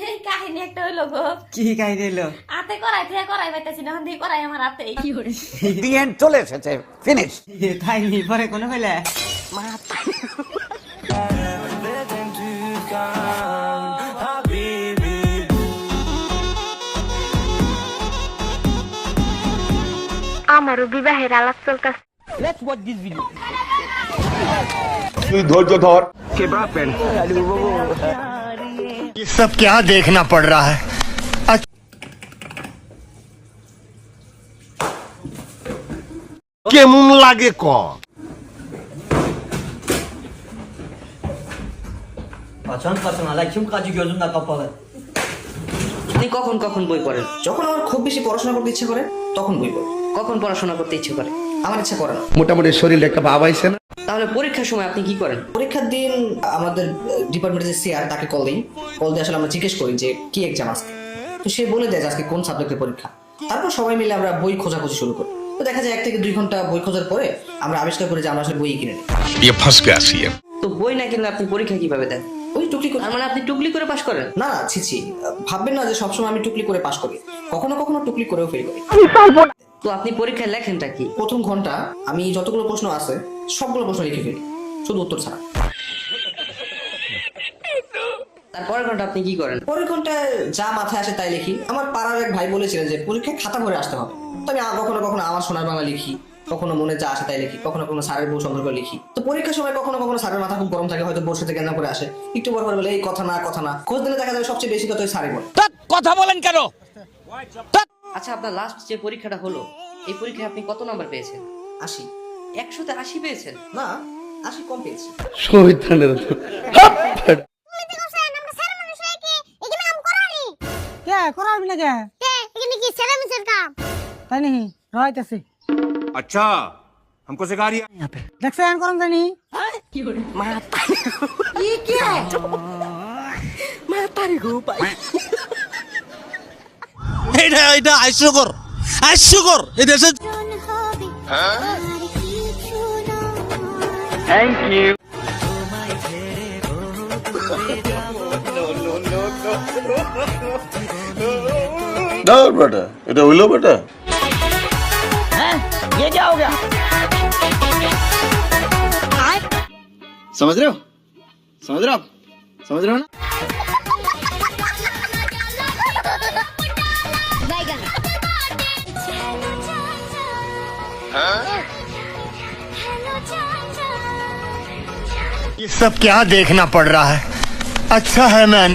এই কাহিনী একটা হইলো গো। কি কাহিনী হলো? হাতে করাই থেকে করাই পাইতেছি না, দিয়ে করাই আমার হাতে। কি করে দি এন্ড চলে এসেছে, ফিনিশ। তাই নি পরে কোনো কইলে আমারও বিবাহের আলাপ চলতেছে। Let's watch this video. তুই ধৈর্য ধর। ये सब क्या देखना पड़ रहा है। কেমন লাগে ক? পছন্দ আলাইকুম কাজী gözümden kapalı। আপনি কখন কখন বই পড়েন? যখন আমার খুব বেশি পড়াশোনা করতে ইচ্ছে করে তখন বই পড়ি। কখন পড়াশোনা করতে ইচ্ছে করে? আমার ইচ্ছা করে না। মোটামুটি শরীরে একটা ভাব আইছে না? তাহলে পরীক্ষার সময় আপনি কি করেন? পরীক্ষার দিন আমাদের ডিপার্টমেন্টের যে সিআর তাকে কল দিই। কল দিয়ে আসলে আমরা জিজ্ঞেস করি যে কি এক্সাম আজকে। তো সে বলে দেয় যে আজকে কোন সাবজেক্টের পরীক্ষা। তারপর সবাই মিলে আমরা বই খোঁজাখুঁজি শুরু করি। তো দেখা যায় 1 থেকে 2 ঘন্টা বই খোঁজার পরে আমরা আবিষ্কার করি যে আমরা আসলে বই কিনে নিই। ये फंस गया सीएम। তো বই না কিনলে আপনি পরীক্ষা কিভাবে দেন? ওই টুকলি করে। তার মানে আপনি টুকলি করে পাশ করেন? না না, ছি ভাববেন না যে সবসময় আমি টুকলি করে পাশ করি। কখনো কখনো টুকলি করেও ফেল করি। তো আপনি পরীক্ষায় লেখেনটা কি? প্রথম ঘন্টা আমি যতগুলো প্রশ্ন আছে সবগুলো প্রশ্ন লিখে ফেলি, শুধু উত্তর ছাড়া। তারপরের ঘন্টা আপনি কি করেন? পরের ঘন্টায় যা মাথায় আসে তাই লিখি। আমার পাড়ার এক ভাই বলেছিলেন যে পরীক্ষায় খাতা ভরে আসতে হবে। তো আমি কখনো কখনো আমার সোনার বাংলা লিখি, কখনো মনে যা আসে তাই লিখি, কখনো কখনো স্যারের বউ সম্পর্ক লিখি। তো পরীক্ষার সময় কখনো কখনো স্যারের মাথা খুব গরম থাকে, হয়তো বোর সাথে গেঞ্জাম করে আসে, একটু পর পর বলে এই কথা না খোঁজ দিলে দেখা যাবে সবচেয়ে বেশি কথা ওই স্যারই বলে। কথা বলেন কেন? আচ্ছা, আপনার লাস্ট যে পরীক্ষাটা হলো, এই পরীক্ষায় আপনি কত নাম্বার পেয়েছেন? 80 100তে 80 পেয়েছেন? না, 80 কম পেয়েছি। করাবি না কে? এখানে কি সেরামিসের কাম? তাই নি রইতাছি। আচ্ছা हमको सिखा रही है। দেখছ এন করম জানি? কি কি মাতারি গো পাই। এটা হাস্যকর, হাস্যকর এই দেশে। দাও বেটা, এটা হইলো বেটা। ये क्या हो गया? समझ रहे हो आप? समझ रहे हो ना? ये सब क्या देखना पड़ रहा है। अच्छा है मैन।